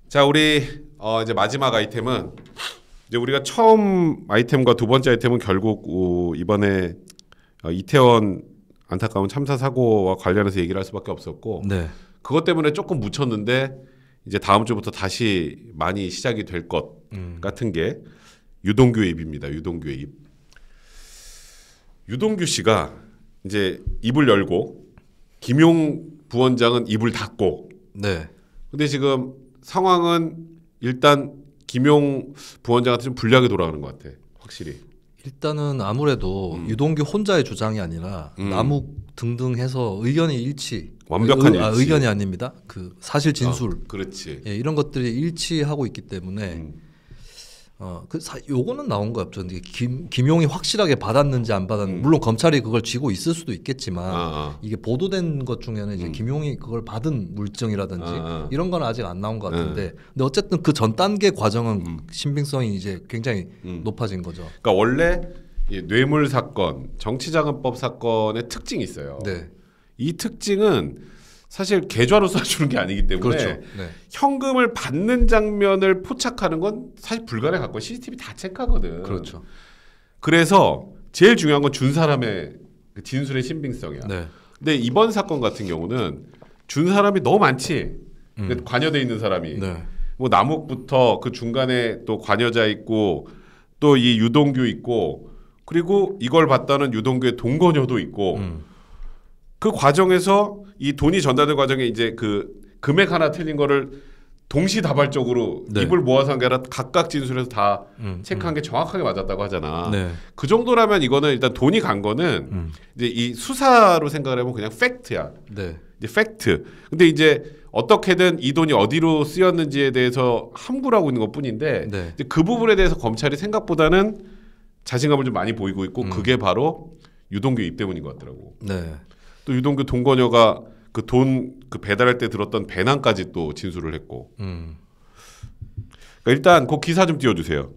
자, 우리 이제 마지막 아이템은 이제 우리가 처음 아이템과 두 번째 아이템은 결국 이번에 이태원 안타까운 참사 사고와 관련해서 얘기를 할 수밖에 없었고, 네. 그것 때문에 조금 묻혔는데 이제 다음 주부터 다시 많이 시작이 될 것 같은 게 유동규 입입니다. 유동규 입. 유동규 씨가 이제 입을 열고 김용 부원장은 입을 닫고. 네. 근데 지금 상황은 일단 김용 부원장한테 좀 불리하게 돌아가는 것 같아. 확실히. 일단은 아무래도 유동규 혼자의 주장이 아니라 남욱 등등 해서 의견이 일치. 완벽한 일치. 의견이 아닙니다. 그 사실 진술. 그렇지. 예, 이런 것들이 일치하고 있기 때문에 요거는 나온 거 없죠. 김용이 확실하게 받았는지 안 받았는지 물론 검찰이 그걸 쥐고 있을 수도 있겠지만 이게 보도된 것 중에는 이제 김용이 그걸 받은 물증이라든지 이런 건 아직 안 나온 것 같은데 근데 어쨌든 그 전 단계 과정은 신빙성이 이제 굉장히 높아진 거죠. 그러니까 원래 이 뇌물 사건, 정치자금법 사건의 특징이 있어요. 네. 이 특징은 사실 계좌로 쏴주는 게 아니기 때문에 그렇죠. 네. 현금을 받는 장면을 포착하는 건 사실 불가능하고 CCTV 다 체크하거든. 그렇죠. 그래서 제일 중요한 건 준 사람의 그 진술의 신빙성이야. 네. 근데 이번 사건 같은 경우는 준 사람이 너무 많지. 관여돼 있는 사람이. 네. 뭐 남욱부터 그 중간에 또 관여자 있고 또 이 유동규 있고 그리고 이걸 봤다는 유동규의 동거녀도 있고 그 과정에서 이 돈이 전달된 과정에 이제 그 금액 하나 틀린 거를 동시다발적으로 네. 입을 모아서 한 게 아니라 각각 진술해서 다 체크한 게 정확하게 맞았다고 하잖아. 네. 그 정도라면 이거는 일단 돈이 간 거는 이제 이 수사로 생각을 해보면 그냥 팩트야. 네. 이제 팩트. 근데 이제 어떻게든 이 돈이 어디로 쓰였는지에 대해서 함구를 하고 있는 것뿐인데 네. 이제 그 부분에 대해서 검찰이 생각보다는 자신감을 좀 많이 보이고 있고 그게 바로 유동규 입 때문인 것 같더라고. 네. 또 유동규 동거녀가 그 돈 그 배달할 때 들었던 배낭까지 또 진술을 했고. 그러니까 일단 그 기사 좀 띄워주세요.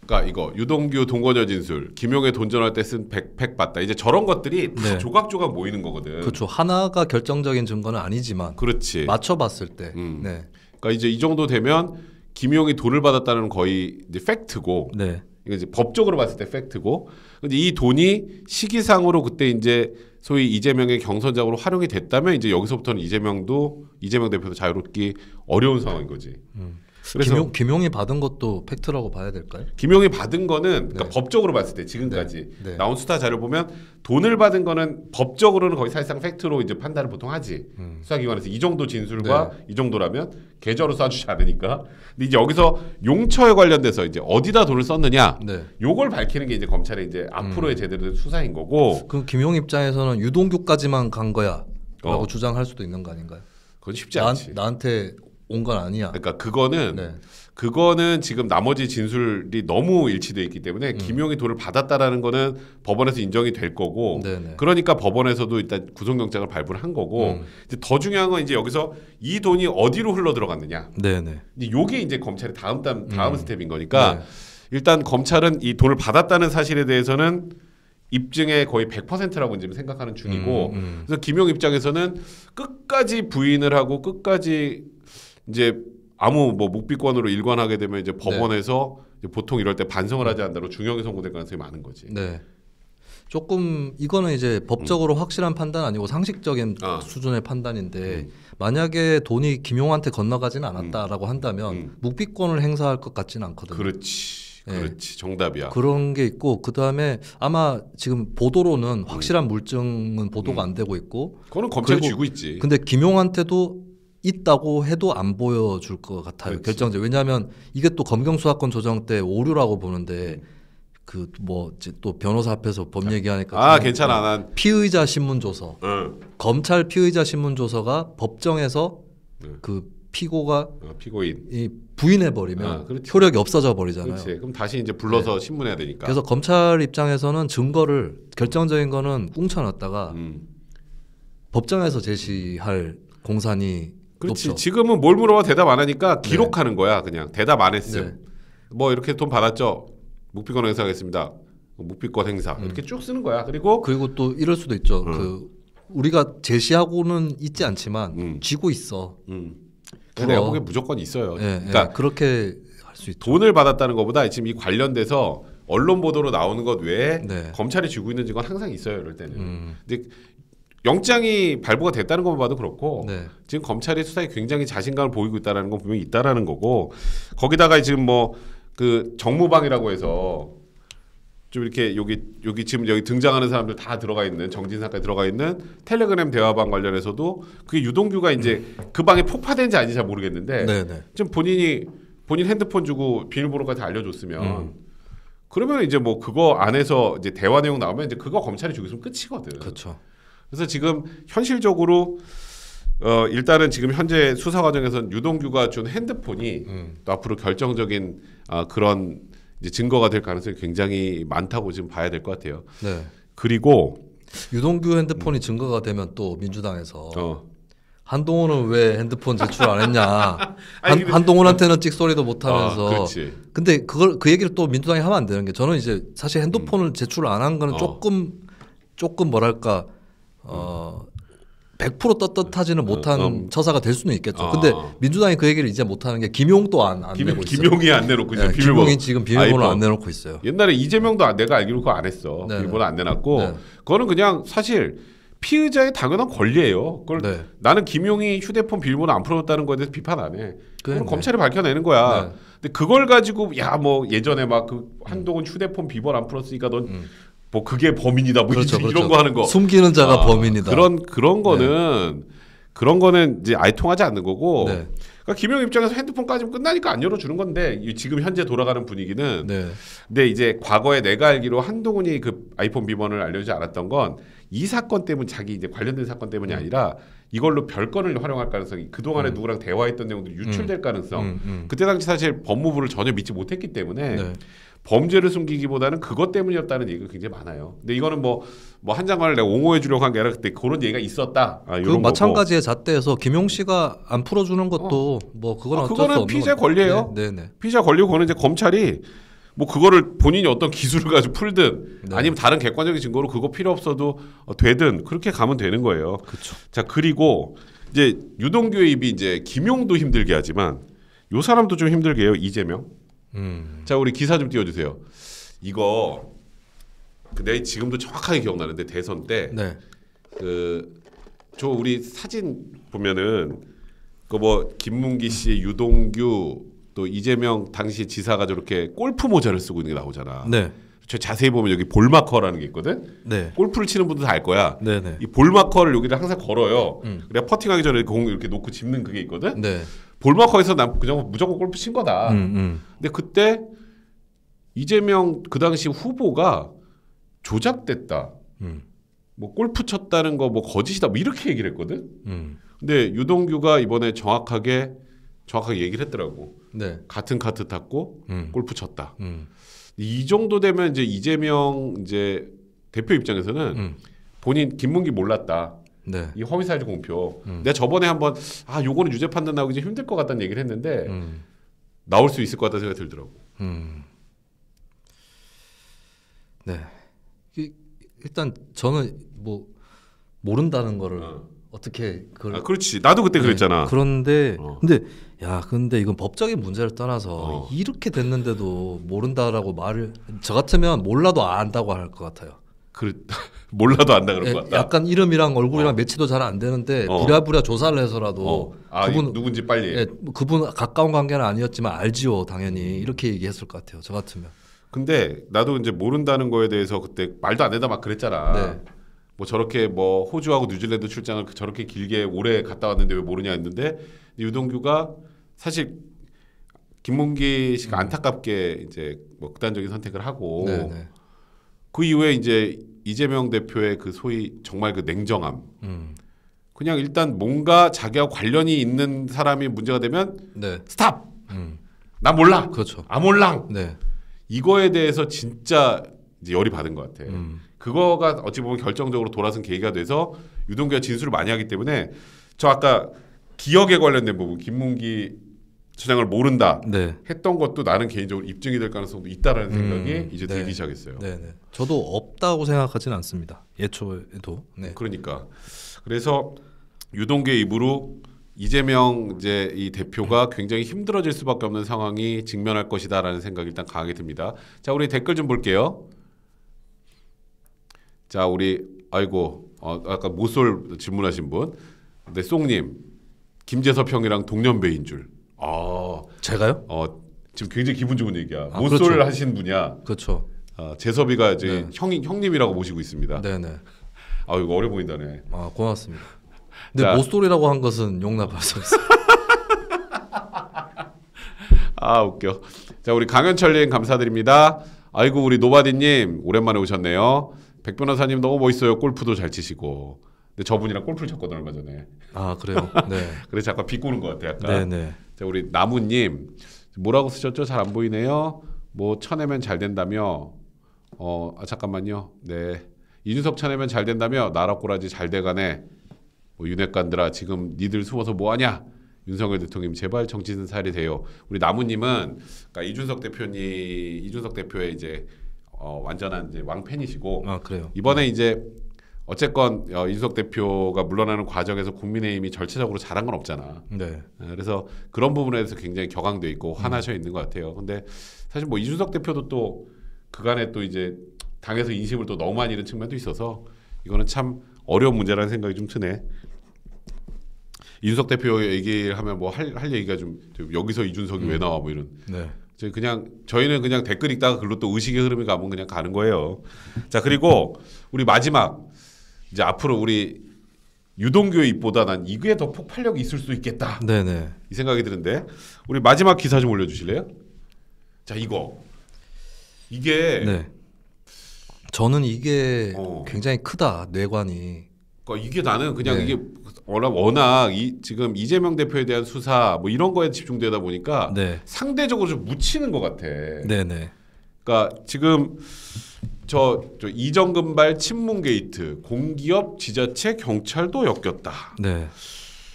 그러니까 이거 유동규 동거녀 진술, 김용의 돈 전할 때 쓴 백팩 봤다. 이제 저런 것들이 다 네. 조각조각 모이는 거거든. 그렇죠. 하나가 결정적인 증거는 아니지만 그렇지. 맞춰봤을 때. 네. 그러니까 이제 이 정도 되면 김용이 돈을 받았다는 거의 이제 팩트고. 네. 이거 이제 법적으로 봤을 때 팩트고. 근데 이 돈이 시기상으로 그때 이제 소위 이재명의 경선장으로 활용이 됐다면 이제 여기서부터는 이재명 대표도 자유롭기 어려운 상황인 거지. 그래서 김용이 받은 것도 팩트라고 봐야 될까요? 김용이 받은 거는 그러니까 네. 법적으로 봤을 때 지금까지 네. 나온 수사 자료 보면 돈을 받은 거는 법적으로는 거의 사실상 팩트로 이제 판단을 보통 하지. 수사기관에서 이 정도 진술과 이 정도라면 계좌로 쏴주지 않으니까. 근데 이제 여기서 용처에 관련돼서 이제 어디다 돈을 썼느냐, 네. 요걸 밝히는 게 이제 검찰의 이제 앞으로의 제대로 된 수사인 거고. 그 김용 입장에서는 유동규까지만 간 거야라고 주장할 수도 있는 거 아닌가요? 그건 쉽지 않지. 나한테 온 건 아니야. 그러니까 그거는 네. 그거는 지금 나머지 진술이 너무 일치돼 있기 때문에 김용이 돈을 받았다라는 거는 법원에서 인정이 될 거고 네네. 그러니까 법원에서도 일단 구속영장을 발부를 한 거고 이제 더 중요한 건 이제 여기서 이 돈이 어디로 흘러 들어갔느냐. 네네. 이제 요게 이제 검찰의 다음 스텝인 거니까 네. 일단 검찰은 이 돈을 받았다는 사실에 대해서는 입증의 거의 100%라고 지금 생각하는 중이고 그래서 김용 입장에서는 끝까지 부인을 하고 끝까지 이제 아무 뭐 묵비권으로 일관하게 되면 이제 법원에서 이제 보통 이럴 때 반성을 하지 않다로 중형이 선고될 가능성이 많은 거지. 네. 조금 이거는 이제 법적으로 확실한 판단 아니고 상식적인 수준의 판단인데 만약에 돈이 김용한테 건너가지는 않았다라고 한다면 묵비권을 행사할 것 같지는 않거든요. 그렇지. 네. 그렇지. 정답이야. 그런 게 있고 그 다음에 아마 지금 보도로는 확실한 물증은 보도가 안 되고 있고 그거는 검찰이 그리고 쥐고 있지. 근데 김용한테도 있다고 해도 안 보여줄 것 같아요. 그렇지. 결정적. 왜냐하면 이게 또 검경수사권 조정 때 오류라고 보는데 그 뭐 또 변호사 앞에서 법 얘기하니까 괜찮아. 난 피의자 신문조서 검찰 피의자 신문조서가 법정에서 그 피고가 피고인 이 부인해 버리면 그렇지. 효력이 없어져 버리잖아요. 그렇지. 그럼 다시 이제 불러서 신문해야 되니까. 그래서 검찰 입장에서는 증거를 결정적인 거는 꽁쳐놨다가 법정에서 제시할 공산이 그렇지. 높죠. 지금은 뭘 물어봐 대답 안 하니까 기록하는 거야. 그냥 대답 안 했음. 네. 뭐 이렇게 돈 받았죠. 묵비권 행사하겠습니다. 묵비권 행사 이렇게 쭉 쓰는 거야. 그리고 또 이럴 수도 있죠. 그 우리가 제시하고는 있지 않지만 쥐고 있어. 내가 보기엔 무조건 있어요. 예, 그러니까 그렇게 할 수 있죠. 돈을 받았다는 것보다 지금 이 관련돼서 언론 보도로 나오는 것 외에 네. 검찰이 쥐고 있는 증거는 항상 있어요. 이럴 때는. 근데 영장이 발부가 됐다는 것만 봐도 그렇고 네. 지금 검찰이 수사에 굉장히 자신감을 보이고 있다는 건 분명히 있다라는 거고 거기다가 지금 뭐 그 정무방이라고 해서 좀 이렇게 여기 지금 여기 등장하는 사람들 다 들어가 있는 정진상까지 들어가 있는 텔레그램 대화방 관련해서도 그게 유동규가 이제 그 방에 폭파된지 아닌지 잘 모르겠는데 네네. 지금 본인 핸드폰 주고 비밀번호까지 알려줬으면 그러면 이제 뭐 그거 안에서 이제 대화 내용 나오면 이제 그거 검찰이 주고 있으면 끝이거든. 그렇죠. 그래서 지금 현실적으로 일단은 지금 현재 수사 과정에서는 유동규가 준 핸드폰이 또 앞으로 결정적인 그런 이제 증거가 될 가능성이 굉장히 많다고 지금 봐야 될 것 같아요. 네. 그리고 유동규 핸드폰이 증거가 되면 또 민주당에서 한동훈은 왜 핸드폰 제출 안 했냐. 한동훈한테는 찍소리도 못하면서. 그렇지. 근데 그 얘기를 또 민주당이 하면 안 되는 게 저는 이제 사실 핸드폰을 제출 안 한 거는 조금 뭐랄까 100% 떳떳하지는 못한 처사가 될 수는 있겠죠. 근데 민주당이 그 얘기를 이제 못하는 게 김용도 안 내고 있어요. 김용이 안 내놓고 있어요. 네, 김용이 지금 비밀번호 안 내놓고 있어요. 옛날에 이재명도 내가 알기로 그거 안 했어. 네. 비밀번호 안 내놨고 네. 그거는 그냥 사실 피의자의 당연한 권리예요. 그걸 네. 나는 김용이 휴대폰 비밀번호 안 풀어줬다는 거에 대해서 비판 안 해. 그건 네. 검찰이 밝혀내는 거야. 네. 근데 그걸 가지고 야 뭐 예전에 막 그 한동훈 휴대폰 비번 안 풀었으니까 넌 뭐 그게 범인이다 뭐 그렇죠, 이런 그렇죠. 거 하는 거. 숨기는 자가 범인이다. 그런 거는 이제 아예 통하지 않는 거고. 네. 그러니까 김용 입장에서 핸드폰까지면 끝나니까 안 열어주는 건데 지금 현재 돌아가는 분위기는. 네. 근데 이제 과거에 내가 알기로 한동훈이 그 아이폰 비번을 알려주지 않았던 건 이 사건 때문 자기 이제 관련된 사건 때문이 아니라 이걸로 별건을 활용할 가능성이 그동안에 누구랑 대화했던 내용들이 유출될 가능성. 그때 당시 사실 법무부를 전혀 믿지 못했기 때문에 네. 범죄를 숨기기보다는 그것 때문이었다는 얘기가 굉장히 많아요. 근데 이거는 뭐 한 장관을 내가 옹호해 주려고 한 게 아니라 그때 그런 얘기가 있었다. 그 마찬가지의 잣대에서 김용 씨가 안 풀어주는 것도 뭐 그건 어쩔 수 없는 그거는 피의자의 권리예요. 네. 피의자 권리고 그거는 이제 검찰이 뭐 그거를 본인이 어떤 기술을 가지고 풀든 네. 아니면 다른 객관적인 증거로 그거 필요 없어도 되든 그렇게 가면 되는 거예요. 그렇죠. 자 그리고 이제 유동규의 입이 이제 김용도 힘들게 하지만 요 사람도 좀 힘들게 해요. 이재명. 자 우리 기사 좀 띄워주세요. 이거 내 지금도 정확하게 기억나는데 대선 때 네. 저 우리 사진 보면은 그 뭐 김문기 씨, 유동규 또 이재명 당시 지사가 저렇게 골프 모자를 쓰고 있는 게 나오잖아. 네. 저 자세히 보면 여기 볼마커라는 게 있거든. 네. 골프를 치는 분들 다 알 거야. 네네. 이 볼마커를 여기를 항상 걸어요. 그래 퍼팅하기 전에 공 이렇게 놓고 짚는 그게 있거든. 네. 볼마커에서 난 그냥 무조건 골프 친 거다. 근데 그때 이재명 그 당시 후보가 조작됐다. 뭐 골프 쳤다는 거 뭐 거짓이다. 뭐 이렇게 얘기를 했거든. 근데 유동규가 이번에 정확하게 얘기를 했더라고. 네. 같은 카트 탔고 골프 쳤다. 이 정도 되면 이제 이재명 이제 대표 입장에서는 본인 김문기 몰랐다. 네. 이 허위사실 공표. 내가 저번에 한번 요거는 유죄 판단 나오기 좀 힘들 것 같다는 얘기를 했는데 나올 수 있을 것 같다는 생각이 들더라고. 네. 일단 저는 뭐 모른다는 거를 어떻게 그걸 그렇지. 나도 그때 그랬잖아. 그런데 근데 이건 법적인 문제를 떠나서 이렇게 됐는데도 모른다라고 말을 저 같으면 몰라도 안다고 할 것 같아요. 몰라도 안다 그럴 것 같다. 약간 이름이랑 얼굴이랑 매치도 잘 안 되는데 부랴부랴 조사를 해서라도 그분 누군지 빨리. 그분 가까운 관계는 아니었지만 알지요 당연히 이렇게 얘기했을 것 같아요. 저 같으면. 근데 나도 이제 모른다는 거에 대해서 그때 말도 안 된다 막 그랬잖아. 네. 뭐 저렇게 뭐 호주하고 뉴질랜드 출장을 저렇게 길게 오래 갔다 왔는데 왜 모르냐 했는데 유동규가 사실 김문기 씨가 안타깝게 이제 뭐 극단적인 선택을 하고 네네. 그 이후에 이제 이재명 대표의 그 소위 정말 그 냉정함. 그냥 일단 뭔가 자기와 관련이 있는 사람이 문제가 되면 스탑. 나 몰라. 그렇죠. 아몰랑. 네. 이거에 대해서 진짜 이제 열이 받은 것 같아. 그거가 어찌 보면 결정적으로 돌아선 계기가 돼서 유동규가 진술을 많이 하기 때문에 저 아까 기억에 관련된 부분 김문기 전향을 모른다 네. 했던 것도 나는 개인적으로 입증이 될 가능성도 있다라는 생각이 이제 들기 시작했어요. 네. 저도 없다고 생각하지는 않습니다. 예초에도. 네. 그러니까 그래서 유동규의 입으로 이재명 이제 이 대표가 굉장히 힘들어질 수밖에 없는 상황이 직면할 것이다라는 생각이 일단 강하게 듭니다. 자, 우리 댓글 좀 볼게요. 자, 우리 아이고 아까 모쏠 질문하신 분, 네, 쏭님 김재섭 형이랑 동년배인 줄. 제가요? 지금 굉장히 기분 좋은 얘기야. 모쏠 그렇죠. 하신 분이야. 그렇죠. 재섭이가 이제 형님이라고 모시고 있습니다. 네네. 이거 어려 보인다네. 고맙습니다. 근데 모쏠이라고 한 것은 용납할 수 있어요. 웃겨. 자, 우리 강현철님 감사드립니다. 아이고 우리 노바디님 오랜만에 오셨네요. 백 변호사님 너무 멋있어요. 골프도 잘 치시고. 근데 저분이랑 골프를 쳤거든 얼마 전에. 그래요. 네. 그래서 잠깐 비꼬는 것 같아 약간. 네네. 자, 우리 나무님 뭐라고 쓰셨죠? 잘 안 보이네요. 뭐 쳐내면 잘 된다며. 잠깐만요. 네. 이준석 쳐내면 잘 된다며. 나라 꼬라지 잘 돼가네. 윤핵관들아 지금 니들 숨어서 뭐하냐. 윤석열 대통령 제발 정치는 살이 돼요. 우리 나무님은 그러니까 이준석 대표의 이제 완전한 이제 왕팬이시고. 그래요. 이번에 이제 어쨌건 이준석 대표가 물러나는 과정에서 국민의힘이 절차적으로 잘한 건 없잖아. 네. 그래서 그런 부분에 대해서 굉장히 격앙돼 있고 화나셔 있는 것 같아요. 근데 사실 뭐 이준석 대표도 또 그간에 또 이제 당에서 인심을 또 너무 많이 잃은 측면도 있어서 이거는 참 어려운 문제라는 생각이 좀 드네. 이준석 대표 얘기하면 뭐 할 얘기가 좀 여기서 이준석이 왜 나와 뭐 이런. 네. 저희는 그냥 댓글 읽다가 글로 또 의식의 흐름이 가면 그냥 가는 거예요. 자, 그리고 우리 마지막 이제 앞으로 우리 유동규의 입보다 난 이게 더 폭발력이 있을 수도 있겠다. 네네. 이 생각이 드는데 우리 마지막 기사 좀 올려주실래요? 자, 이게 네. 저는 이게 굉장히 크다 뇌관이. 그러니까 이게 나는 그냥 네. 이게 워낙 지금 이재명 대표에 대한 수사 뭐 이런 거에 집중되다 보니까 네. 상대적으로 좀 묻히는 것 같아. 네네. 그러니까 지금 저 이정근발 친문 게이트 공기업 지자체 경찰도 엮였다. 네.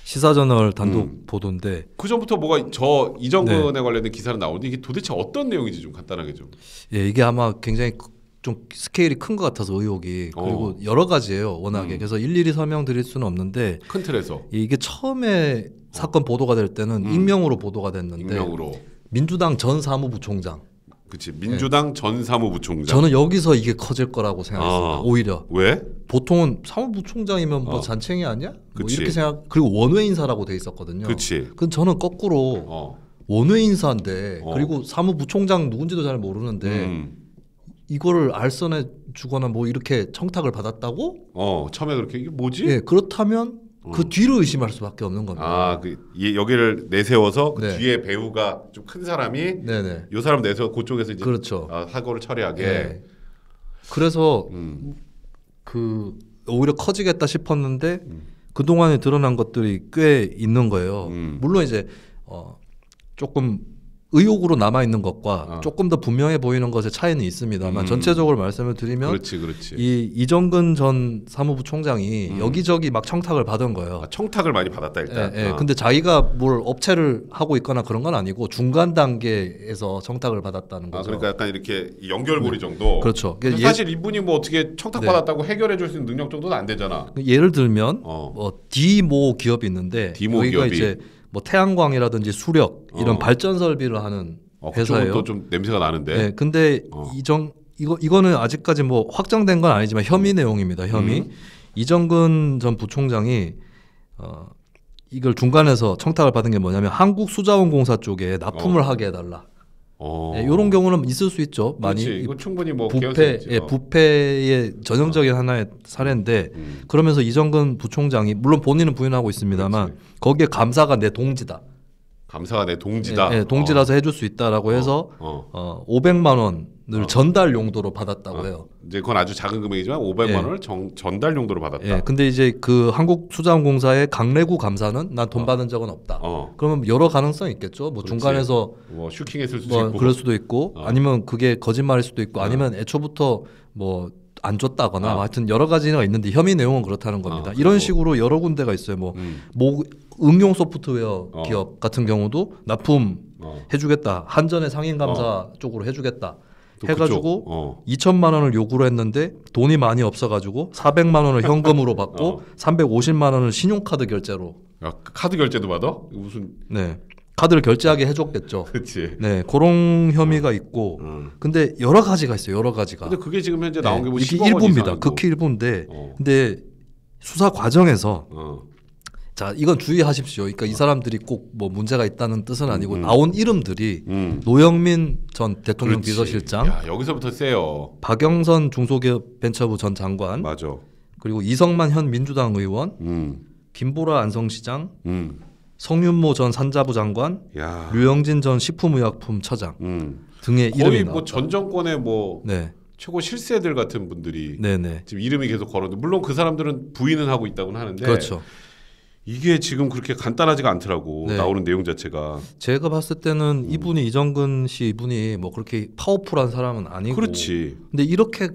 시사저널 단독 보도인데 그 전부터 뭐가 이정근에 관련된 기사는 나오는데 이게 도대체 어떤 내용인지 좀 간단하게 좀. 예, 이게 아마 굉장히 좀 스케일이 큰 것 같아서 의혹이 그리고 여러 가지예요 워낙에 그래서 일일이 설명드릴 수는 없는데 큰 틀에서 이게 처음에 사건 보도가 될 때는 익명으로 보도가 됐는데 민주당 전 사무부총장 그치 민주당 전 사무부총장 저는 여기서 이게 커질 거라고 생각했습니다. 오히려 왜? 보통은 사무부총장이면 뭐 잔챙이 아니야? 뭐 그치. 이렇게 생각 그리고 원외 인사라고 돼 있었거든요. 그치. 근데 저는 거꾸로 원외 인사인데 그리고 사무부총장 누군지도 잘 모르는데 이거를 알선해 주거나 뭐 이렇게 청탁을 받았다고? 처음에 그렇게 이게 뭐지? 예, 그렇다면 그 뒤를 의심할 수밖에 없는 겁니다. 여기를 내세워서 그 네. 뒤에 배우가 좀 큰 사람이 네네. 이 사람 내세워 그쪽에서 이제 그렇죠. 사고를 처리하게. 네. 그래서 그 오히려 커지겠다 싶었는데 그 동안에 드러난 것들이 꽤 있는 거예요. 물론 이제 조금 의혹으로 남아 있는 것과 조금 더 분명해 보이는 것의 차이는 있습니다만 전체적으로 말씀을 드리면 그렇지. 이 이정근 전 사무부 총장이 여기저기 막 청탁을 받은 거예요. 청탁을 많이 받았다 일단. 예. 근데 자기가 뭘 업체를 하고 있거나 그런 건 아니고 중간 단계에서 청탁을 받았다는 거죠. 그러니까 약간 이렇게 연결고리 정도. 그렇죠. 사실 이분이 뭐 어떻게 청탁 받았다고 해결해 줄 수 있는 능력 정도는 안 되잖아. 예를 들면 디모 기업이 있는데 여기가 이제 뭐 태양광이라든지 수력 이런 발전 설비를 하는 회사예요. 또 좀 냄새가 나는데. 네, 근데 이거는 아직까지 뭐 확정된 건 아니지만 혐의 내용입니다. 혐의. 이정근 전 부총장이 이걸 중간에서 청탁을 받은 게 뭐냐면 한국수자원공사 쪽에 납품을 하게 해달라. 이런 경우는 있을 수 있죠. 많이. 그렇지. 이거 충분히 뭐 부패의 전형적인 하나의 사례인데 그러면서 이정근 부총장이 물론 본인은 부인하고 있습니다만 그렇지. 거기에 감사가 내 동지다. 감사가 내 동지다. 동지라서 해줄 수 있다라고 해서 500만 원을 전달 용도로 받았다고 해요. 이제 그건 아주 작은 금액이지만 500만 원을 전달 용도로 받았다. 근데 이제 그 한국수자원공사의 강래구 감사는 난 돈 받은 적은 없다. 그러면 여러 가능성이 있겠죠. 뭐 중간에서 뭐 슈킹했을 수도 있고, 그럴 수도 있고, 아니면 그게 거짓말일 수도 있고, 아니면 애초부터 뭐 안 줬다거나 하여튼 여러 가지가 있는데 혐의 내용은 그렇다는 겁니다. 이런 식으로 여러 군데가 있어요. 뭐 응용 소프트웨어 기업 같은 경우도 납품 해주겠다. 한전의 상인 감사 쪽으로 해주겠다. 해가지고 2천만 원을 요구를 했는데 돈이 많이 없어가지고 400만 원을 현금으로 받고 350만 원을 신용카드 결제로. 야, 카드 결제도 받아? 무슨? 네. 카드를 결제하게 해줬겠죠. 그렇지. 네, 그런 혐의가 있고. 근데 여러 가지가 있어요. 여러 가지가. 근데 그게 지금 현재 나온 게 뭐 이게 일부입니다. 극히 일부인데. 근데 수사 과정에서 자, 이건 주의하십시오. 그러니까 이 사람들이 꼭 뭐 문제가 있다는 뜻은 아니고 나온 이름들이 노영민 전 대통령 그렇지. 비서실장, 야, 여기서부터 세요. 박영선 중소기업 벤처부 전 장관, 맞아. 그리고 이성만 현 민주당 의원, 김보라 안성시장, 성윤모 전 산자부 장관, 야. 류영진 전 식품의약품 처장 등의 이름이 거의 나왔다. 뭐 전 정권의 뭐 네. 최고 실세들 같은 분들이 네네. 지금 이름이 계속 거론돼. 물론 그 사람들은 부인은 하고 있다고는 하는데. 그렇죠. 이게 지금 그렇게 간단하지가 않더라고. 네. 나오는 내용 자체가. 제가 봤을 때는 이분이 이정근 씨 이분이 뭐 그렇게 파워풀한 사람은 아니고. 그렇지. 근데 이렇게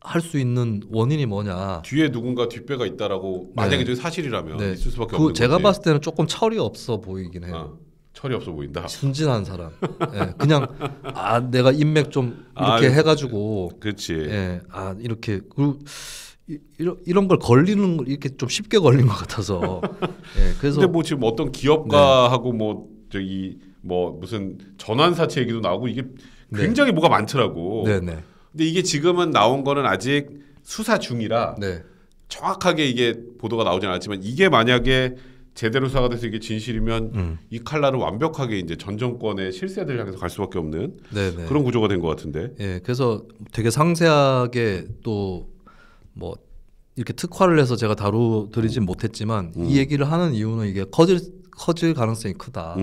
할 수 있는 원인이 뭐냐? 뒤에 누군가 뒷배가 있다라고 만약에 저게 사실이라면 있을 수밖에 없는 거지. 제가 봤을 때는 조금 철이 없어 보이긴 해요. 철이 없어 보인다. 순진한 사람. 네, 그냥 내가 인맥 좀 이렇게 해가지고. 그렇지. 예, 이렇게 그리고 이런 걸 걸리는 걸 이렇게 좀 쉽게 걸린 것 같아서. 예, 그래서. 근데 뭐 지금 어떤 기업가하고 뭐 저기 뭐 무슨 전환사채 얘기도 나오고 이게 굉장히 뭐가 많더라고. 네네. 근데 이게 지금은 나온 거는 아직 수사 중이라 정확하게 이게 보도가 나오진 않았지만 이게 만약에 제대로 수사가 돼서 이게 진실이면 이 칼날을 완벽하게 이제 전 정권의 실세들 향해서 갈 수밖에 없는 그런 구조가 된 것 같은데. 예, 그래서 되게 상세하게 또 뭐 이렇게 특화를 해서 제가 다루드리진 못했지만 이 얘기를 하는 이유는 이게 커질 가능성이 크다.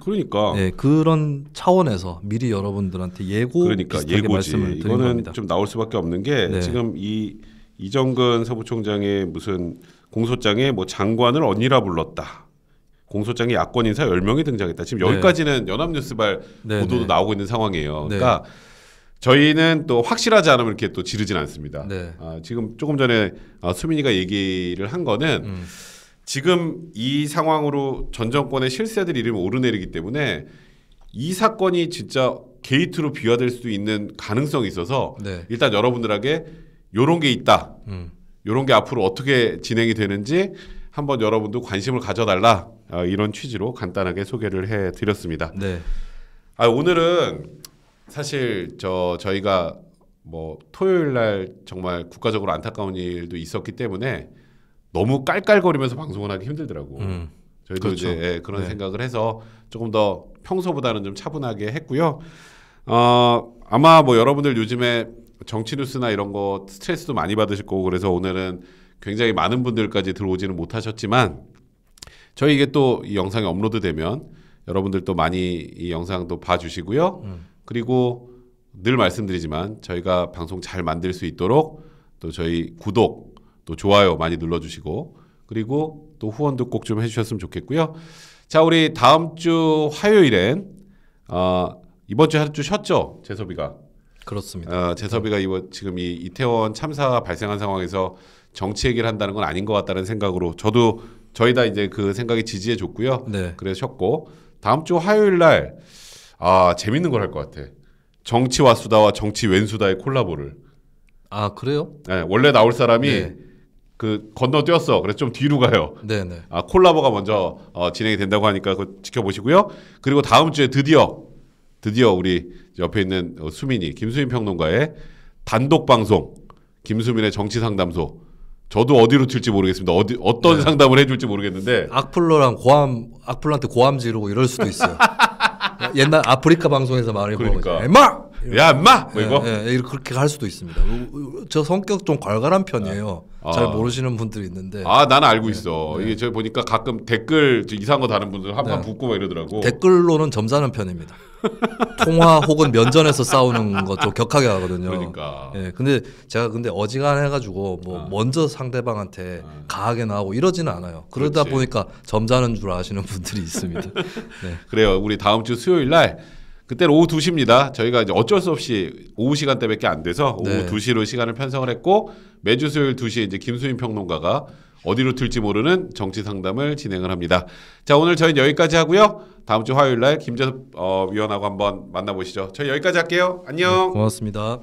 그러니까. 네, 그런 차원에서 미리 여러분들한테 비슷하게 말씀을 드린 이거는 겁니다. 좀 나올 수밖에 없는 게 지금 이정근 사무총장의 무슨 공소장에 뭐 장관을 언니라 불렀다. 공소장에 야권 인사 10명이 등장했다. 지금 여기까지는 연합뉴스발 보도도 나오고 있는 상황이에요. 그러니까 저희는 또 확실하지 않으면 이렇게 또 지르진 않습니다. 지금 조금 전에 수민이가 얘기를 한 거는 지금 이 상황으로 전 정권의 실세들 이름이 오르내리기 때문에 이 사건이 진짜 게이트로 비화될 수 있는 가능성이 있어서 일단 여러분들에게 요런 게 있다. 요런 게 앞으로 어떻게 진행이 되는지 한번 여러분도 관심을 가져달라. 이런 취지로 간단하게 소개를 해드렸습니다. 오늘은 사실 저희가 뭐 토요일 날 정말 국가적으로 안타까운 일도 있었기 때문에 너무 깔깔거리면서 방송을 하기 힘들더라고. 저희도 그렇죠. 이제 그런 생각을 해서 조금 더 평소보다는 좀 차분하게 했고요. 아마 뭐 여러분들 요즘에 정치 뉴스나 이런 거 스트레스도 많이 받으실 거고 그래서 오늘은 굉장히 많은 분들까지 들어오지는 못하셨지만 저희 이게 또 이 영상이 업로드되면 여러분들 또 많이 이 영상도 봐주시고요. 그리고 늘 말씀드리지만 저희가 방송 잘 만들 수 있도록 또 저희 구독 또 좋아요 많이 눌러주시고 그리고 또 후원도 꼭 좀 해주셨으면 좋겠고요. 자, 우리 다음 주 화요일엔 이번 주 한 주 쉬었죠, 재섭이가. 그렇습니다. 재섭이가 지금 이 이태원 참사 발생한 상황에서 정치 얘기를 한다는 건 아닌 것 같다는 생각으로 저희 다 이제 그 생각에 지지해 줬고요. 그래서 쉬었고 다음 주 화요일 날 재밌는 걸 할 것 같아. 정치와 수다와 정치 왼수다의 콜라보를. 그래요? 네, 원래 나올 사람이 그 건너뛰었어. 그래서 좀 뒤로 가요. 콜라보가 먼저 진행이 된다고 하니까 그거 지켜보시고요. 그리고 다음 주에 드디어 우리 옆에 있는 수민이 김수민 평론가의 단독 방송 김수민의 정치 상담소. 저도 어디로 튈지 모르겠습니다. 어떤 상담을 해줄지 모르겠는데 악플한테 고함 지르고 이럴 수도 있어요. 옛날 아프리카 방송에서 말해 보는 거죠. 엠마! 야, 엠마! 뭐 이거? 그렇게 할 수도 있습니다. 저 성격 좀 괄괄한 편이에요. 잘 모르시는 분들이 있는데. 나는 알고 있어. 이게 저 보니까 가끔 댓글 이상한 거 다른 분들 한판 붙고 막 이러더라고. 댓글로는 점잖은 편입니다. 통화 혹은 면전에서 싸우는 거 좀 격하게 하거든요. 그러니까. 근데 제가 어지간해가지고 먼저 상대방한테 가하게 나오고 이러지는 않아요. 그러다 보니까 점잖은 줄 아시는 분들이 있습니다. 그래요. 우리 다음 주 수요일 날 그때는 오후 2시입니다. 저희가 이제 어쩔 수 없이 오후 시간대밖에 안 돼서 오후 네. 2시로 시간을 편성을 했고 매주 수요일 2시에 이제 김수민 평론가가 어디로 튈지 모르는 정치 상담을 진행을 합니다. 자, 오늘 저희는 여기까지 하고요. 다음 주 화요일 날 김재섭 위원하고 한번 만나보시죠. 저희 여기까지 할게요. 안녕. 네, 고맙습니다.